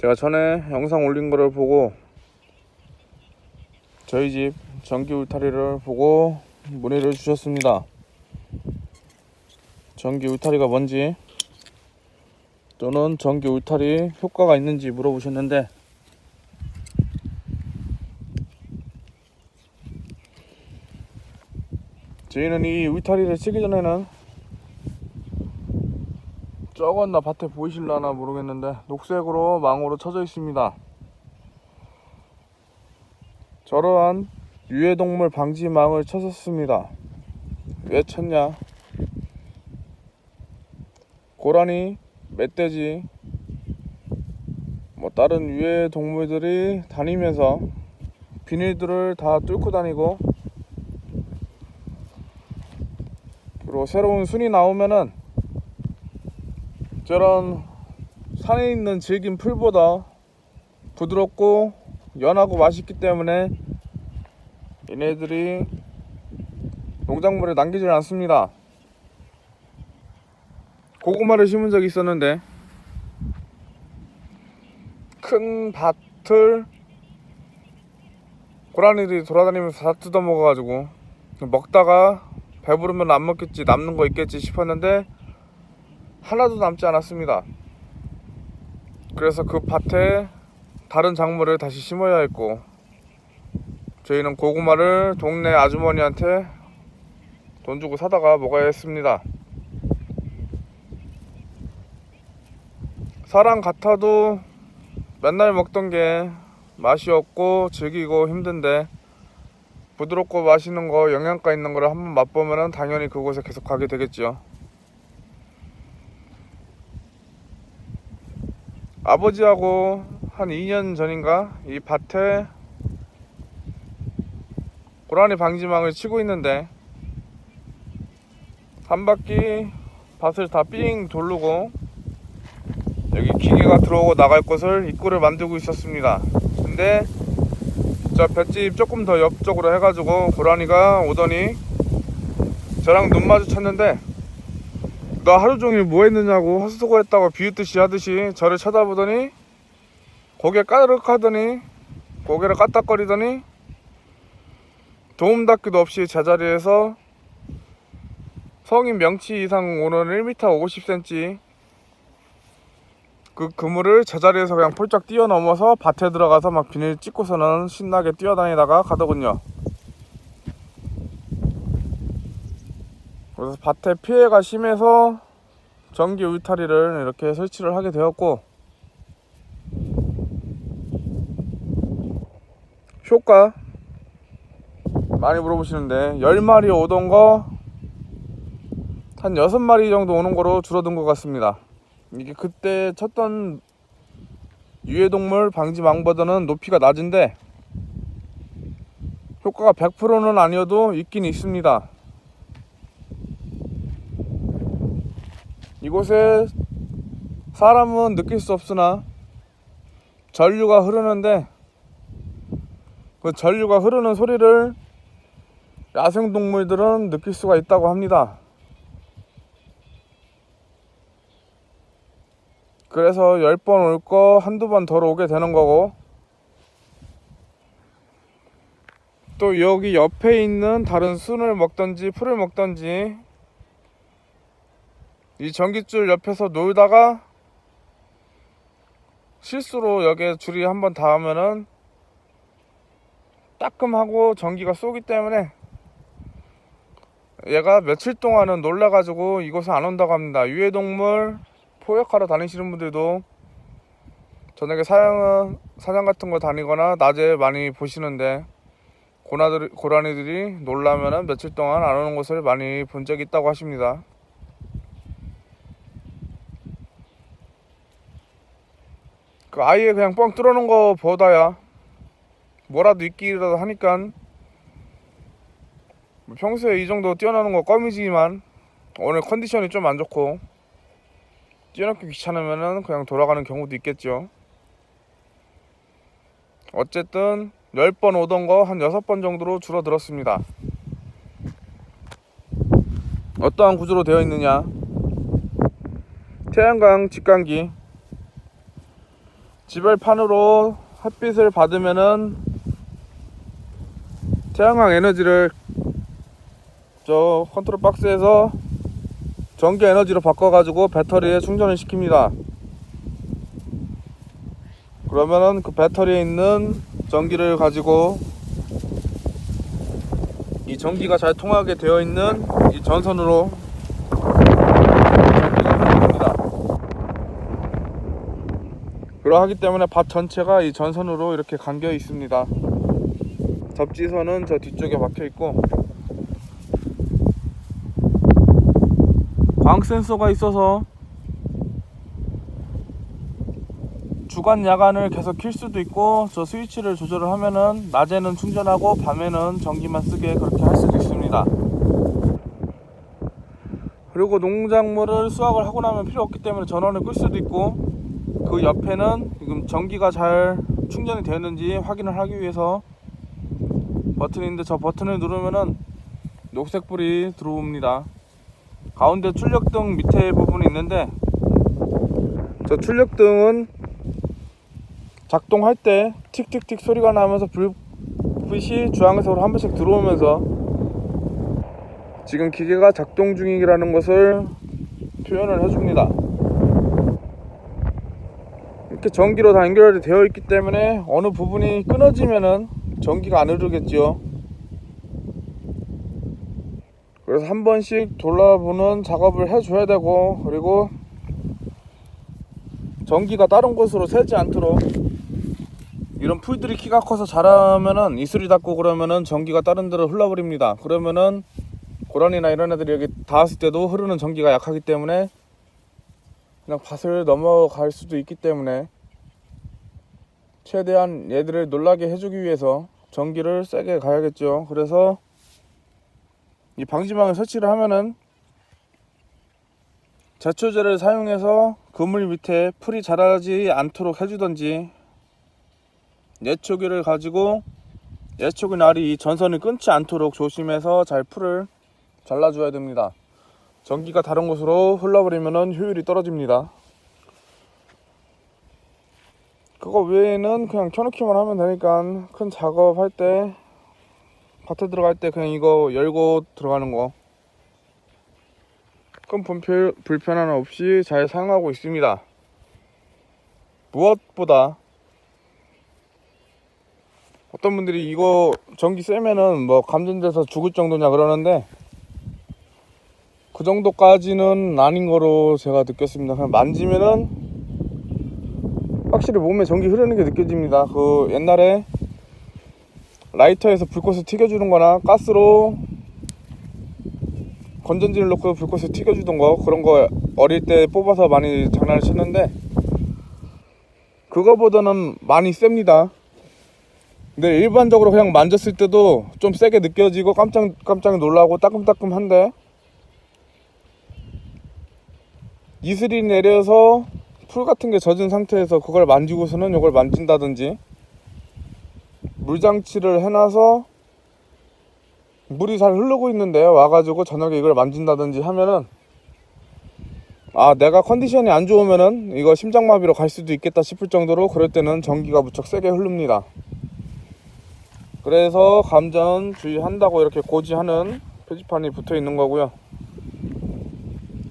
제가 전에 영상 올린 거를 보고 저희 집 전기 울타리를 보고 문의를 주셨습니다. 전기 울타리가 뭔지 또는 전기 울타리 효과가 있는지 물어보셨는데, 저희는 이 울타리를 치기 전에는 저건 나 밭에 보이실라나 모르겠는데 녹색으로 망으로 쳐져 있습니다. 저러한 유해동물 방지망을 쳤었습니다. 왜 쳤냐? 고라니, 멧돼지, 다른 유해동물들이 다니면서 비닐들을 다 뚫고 다니고, 그리고 새로운 순이 나오면은 저런 산에 있는 질긴 풀보다 부드럽고 연하고 맛있기 때문에 얘네들이 농작물에 남기질 않습니다. 고구마를 심은 적이 있었는데 큰 밭을 고라니들이 돌아다니면서 다 뜯어먹어가지고 먹다가 배부르면 안 먹겠지, 남는 거 있겠지 싶었는데 하나도 남지 않았습니다. 그래서 그 밭에 다른 작물을 다시 심어야 했고, 저희는 고구마를 동네 아주머니한테 돈 주고 사다가 먹어야 했습니다. 사람 같아도 맨날 먹던 게 맛이 없고 질기고 힘든데 부드럽고 맛있는 거, 영양가 있는 거를 한번 맛보면 당연히 그곳에 계속 가게 되겠죠. 아버지하고 한 2년 전인가 이 밭에 고라니 방지망을 치고 있는데 한 바퀴 밭을 다 삥 돌르고 여기 기계가 들어오고 나갈 곳을 입구를 만들고 있었습니다. 근데 저 볏짚 조금 더 옆쪽으로 해가지고 고라니가 오더니 저랑 눈 마주쳤는데 너 하루 종일 뭐 했느냐고 헛수고했다고 비웃듯이 하듯이 저를 쳐다보더니 고개 까르륵하더니 고개를 까딱거리더니 도움닫기도 없이 제자리에서 성인 명치 이상 오는 1m 50cm 그 그물을 제자리에서 그냥 폴짝 뛰어넘어서 밭에 들어가서 막 비닐 찍고서는 신나게 뛰어다니다가 가더군요. 그래서 밭에 피해가 심해서 전기 울타리를 이렇게 설치를 하게 되었고, 효과 많이 물어보시는데 10마리 오던 거 한 6마리 정도 오는 거로 줄어든 것 같습니다. 이게 그때 쳤던 유해동물 방지망보다는 높이가 낮은데 효과가 100%는 아니어도 있긴 있습니다. 이곳에 사람은 느낄 수 없으나 전류가 흐르는데 그 전류가 흐르는 소리를 야생동물들은 느낄 수가 있다고 합니다. 그래서 10번 올 거 한두 번 덜 오게 되는 거고, 또 여기 옆에 있는 다른 순을 먹던지 풀을 먹던지 이 전깃줄 옆에서 놀다가 실수로 여기에 줄이 한번 닿으면은 따끔하고 전기가 쏘기 때문에 얘가 며칠 동안은 놀라가지고 이곳에 안 온다고 합니다. 유해동물 포획하러 다니시는 분들도 저녁에 사냥 같은 거 다니거나 낮에 많이 보시는데 고라니들이 놀라면은 며칠 동안 안 오는 것을 많이 본 적이 있다고 하십니다. 그 아예 그냥 뻥 뚫어놓은 거 보다야 뭐라도 있기라도 하니까 평소에 이 정도 뛰어나는 거 껌이지만 오늘 컨디션이 좀 안 좋고 뛰어넘기 귀찮으면은 그냥 돌아가는 경우도 있겠죠. 어쨌든 10번 오던 거 한 6번 정도로 줄어들었습니다. 어떠한 구조로 되어 있느냐? 태양광 직광기 지발판으로 햇빛을 받으면은 태양광 에너지를 저 컨트롤 박스에서 전기 에너지로 바꿔가지고 배터리에 충전을 시킵니다. 그러면은 그 배터리에 있는 전기를 가지고 이 전기가 잘 통하게 되어 있는 이 전선으로 전기가 흐릅니다. 그러하기 때문에 밭 전체가 이 전선으로 이렇게 감겨 있습니다. 접지선은 저 뒤쪽에 박혀 있고, 광 센서가 있어서 주간 야간을 계속 킬 수도 있고, 저 스위치를 조절을 하면은 낮에는 충전하고 밤에는 전기만 쓰게 그렇게 할 수도 있습니다. 그리고 농작물을 수확을 하고 나면 필요 없기 때문에 전원을 끌 수도 있고, 그 옆에는 지금 전기가 잘 충전이 되었는지 확인을 하기 위해서 버튼인데, 저 버튼을 누르면은 녹색불이 들어옵니다. 가운데 출력등 밑에 부분이 있는데, 저 출력등은 작동할 때 틱틱틱 소리가 나면서 불빛이 주황색으로 한 번씩 들어오면서 지금 기계가 작동 중이라는 것을 표현을 해줍니다. 이렇게 전기로 다 연결이 되어 있기 때문에 어느 부분이 끊어지면은 전기가 안 흐르겠지요. 그래서 한 번씩 돌아보는 작업을 해줘야 되고, 그리고 전기가 다른 곳으로 새지 않도록, 이런 풀들이 키가 커서 자라면은 이슬이 닿고 그러면은 전기가 다른 데로 흘러버립니다. 그러면은 고라니나 이런 애들이 여기 닿았을 때도 흐르는 전기가 약하기 때문에 그냥 밭을 넘어갈 수도 있기 때문에 최대한 얘들을 놀라게 해주기 위해서 전기를 세게 가야겠죠. 그래서 이 방지망을 설치를 하면은 제초제를 사용해서 그물 밑에 풀이 자라지 않도록 해주던지, 예초기를 가지고 예초기 날이 이 전선을 끊지 않도록 조심해서 잘 풀을 잘라줘야 됩니다. 전기가 다른 곳으로 흘러버리면 효율이 떨어집니다. 그거 외에는 그냥 켜놓기만 하면 되니까, 큰 작업할 때 밭에 들어갈 때 그냥 이거 열고 들어가는 거 큰 불편함 없이 잘 사용하고 있습니다. 무엇보다 어떤 분들이 이거 전기 세면은 뭐 감전돼서 죽을 정도냐 그러는데, 그 정도까지는 아닌 거로 제가 느꼈습니다. 그냥 만지면은 확실히 몸에 전기 흐르는 게 느껴집니다. 그 옛날에 라이터에서 불꽃을 튀겨주는 거나 가스로 건전지를 넣고 불꽃을 튀겨주던 거, 그런 거 어릴 때 뽑아서 많이 장난을 치는데 그거보다는 많이 셉니다. 근데 일반적으로 그냥 만졌을 때도 좀 세게 느껴지고 깜짝 놀라고 따끔따끔한데, 이슬이 내려서 풀 같은 게 젖은 상태에서 그걸 만지고서는 이걸 만진다든지, 물장치를 해놔서 물이 잘 흐르고 있는데 와가지고 저녁에 이걸 만진다든지 하면은, 아, 내가 컨디션이 안 좋으면은 이거 심장마비로 갈 수도 있겠다 싶을 정도로 그럴 때는 전기가 무척 세게 흐릅니다. 그래서 감전 주의한다고 이렇게 고지하는 표지판이 붙어 있는 거고요.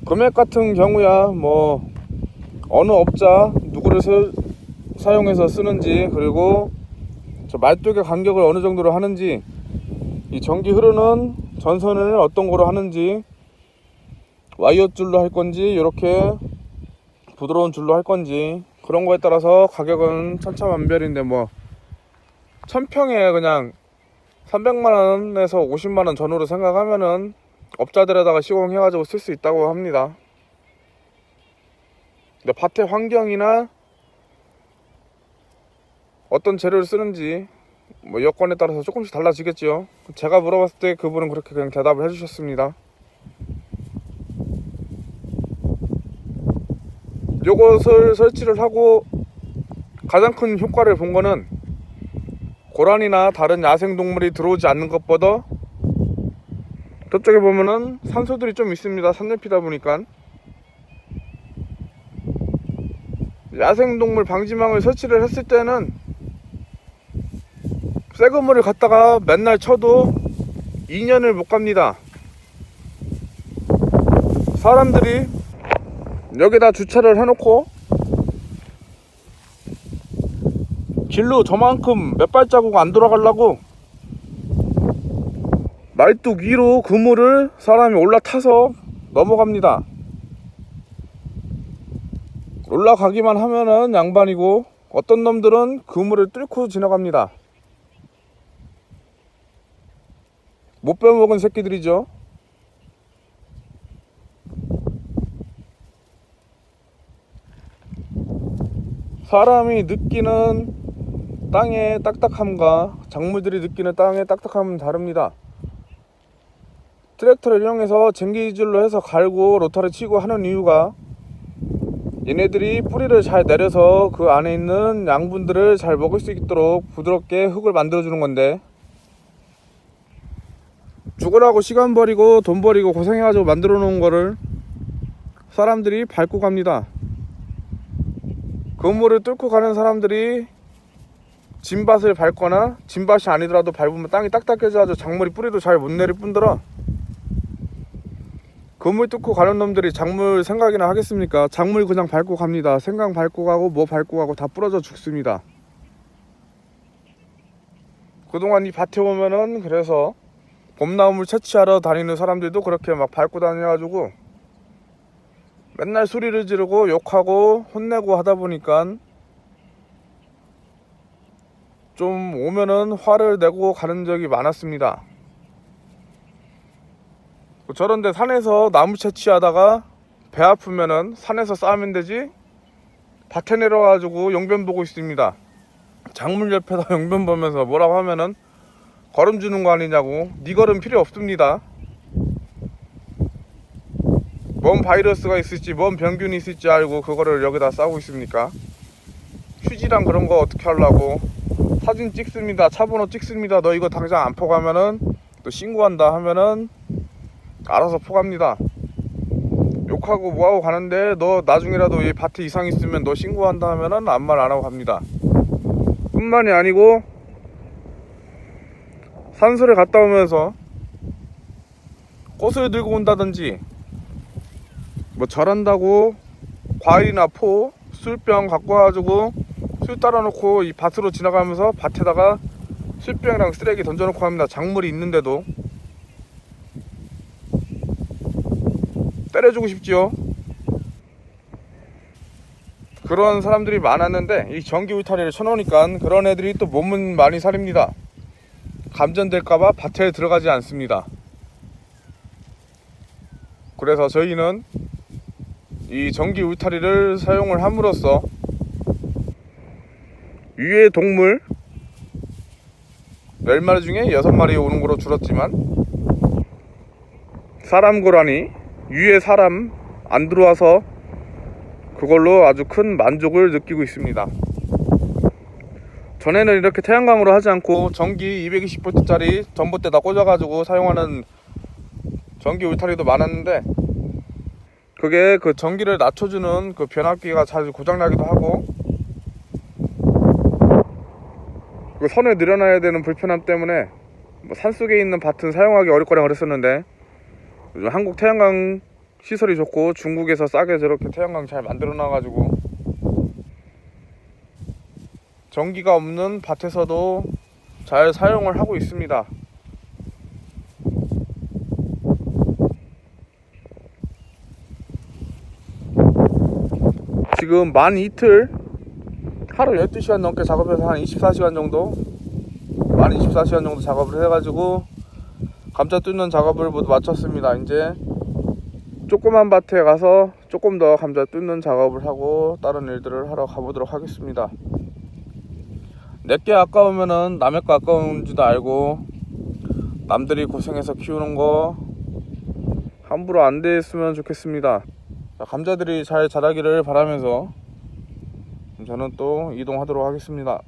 금액 같은 경우야 뭐 어느 업자 누구를 사용해서 쓰는지, 그리고 저 말뚝의 간격을 어느 정도로 하는지, 이 전기 흐르는 전선을 어떤 거로 하는지, 와이어 줄로 할 건지 이렇게 부드러운 줄로 할 건지, 그런 거에 따라서 가격은 천차만별인데, 뭐 1000평에 그냥 300만원에서 50만원 전후로 생각하면은 업자들에다가 시공해가지고 쓸 수 있다고 합니다. 근데 밭의 환경이나 어떤 재료를 쓰는지 뭐 여건에 따라서 조금씩 달라지겠죠. 제가 물어봤을 때 그분은 그렇게 그냥 대답을 해주셨습니다. 요것을 설치를 하고 가장 큰 효과를 본 거는, 고라니나 다른 야생동물이 들어오지 않는 것보다 저쪽에 보면은 산소들이 좀 있습니다. 산늪이다 보니까. 야생동물 방지망을 설치를 했을 때는 새 그물을 갖다가 맨날 쳐도 2년을 못 갑니다. 사람들이 여기다 주차를 해놓고 길로 저만큼 몇 발자국 안 돌아가려고 말뚝 위로 그물을 사람이 올라타서 넘어갑니다. 올라가기만 하면은 양반이고 어떤 놈들은 그물을 뚫고 지나갑니다. 못 빼먹은 새끼들이죠. 사람이 느끼는 땅의 딱딱함과 작물들이 느끼는 땅의 딱딱함은 다릅니다. 트랙터를 이용해서 쟁기줄로 해서 갈고 로타를 치고 하는 이유가 얘네들이 뿌리를 잘 내려서 그 안에 있는 양분들을 잘 먹을 수 있도록 부드럽게 흙을 만들어 주는 건데, 죽으라고 시간 버리고 돈 버리고 고생해가지고 만들어 놓은 거를 사람들이 밟고 갑니다. 그물을 뚫고 가는 사람들이 진밭을 밟거나 진밭이 아니더라도 밟으면 땅이 딱딱해져가지고 작물이 뿌리도 잘 못 내릴 뿐더러 그물 뚫고 가는 놈들이 작물 생각이나 하겠습니까? 작물 그냥 밟고 갑니다. 생강 밟고 가고 뭐 밟고 가고 다 부러져 죽습니다. 그동안 이 밭에 오면은 그래서 봄나무를 채취하러 다니는 사람들도 그렇게 막 밟고 다녀가지고 맨날 소리를 지르고 욕하고 혼내고 하다 보니까 좀 오면은 화를 내고 가는 적이 많았습니다. 저런데 산에서 나무 채취하다가 배 아프면은 산에서 싸면 되지 밭에 내려가지고 용변 보고 있습니다. 작물 옆에다 용변 보면서 뭐라고 하면은 걸음 주는 거 아니냐고. 네 걸음 필요 없습니다. 뭔 바이러스가 있을지 뭔 병균이 있을지 알고 그거를 여기다 싸고 있습니까? 휴지랑 그런 거 어떻게 하려고. 사진 찍습니다. 차번호 찍습니다. 너 이거 당장 안 포가면은 또 신고한다 하면은 알아서 포갑니다. 욕하고 뭐하고 가는데 너 나중에라도 이 밭에 이상 있으면 너 신고한다 하면은 아무 말 안 하고 갑니다. 뿐만이 아니고 산소를 갔다 오면서 꽃을 들고 온다든지 뭐 절한다고 과일이나 포, 술병 갖고 와가지고 술 따라 놓고 이 밭으로 지나가면서 밭에다가 술병이랑 쓰레기 던져놓고 합니다. 작물이 있는데도. 때려주고 싶지요. 그런 사람들이 많았는데 이 전기 울타리를 쳐놓으니까 그런 애들이 또 몸은 많이 살입니다. 감전될까봐 밭에 들어가지 않습니다. 그래서 저희는 이 전기 울타리를 사용을 함으로써 위에 동물 10마리 중에 6마리 오는 거로 줄었지만 사람 고라니 위에 사람 안 들어와서 그걸로 아주 큰 만족을 느끼고 있습니다. 전에는 이렇게 태양광으로 하지 않고 전기 220V 짜리 전봇대다 꽂아가지고 사용하는 전기 울타리도 많았는데 그게 그 전기를 낮춰주는 그 변압기가 자주 고장나기도 하고 그 선을 늘려놔야 되는 불편함 때문에 뭐 산속에 있는 밭은 사용하기 어렵거나 그랬었는데 요즘 한국 태양광 시설이 좋고 중국에서 싸게 저렇게 태양광 잘 만들어 놔가지고 전기가 없는 밭에서도 잘 사용을 하고 있습니다. 지금 만 이틀 하루 12시간 넘게 작업해서 한 24시간 정도 만 24시간 정도 작업을 해가지고 감자 뜯는 작업을 모두 마쳤습니다. 이제 조그만 밭에 가서 조금 더 감자 뜯는 작업을 하고 다른 일들을 하러 가보도록 하겠습니다. 내게 아까우면은 남의 거 아까운지도 알고 남들이 고생해서 키우는 거 함부로 안 됐으면 좋겠습니다. 감자들이 잘 자라기를 바라면서 저는 또 이동하도록 하겠습니다.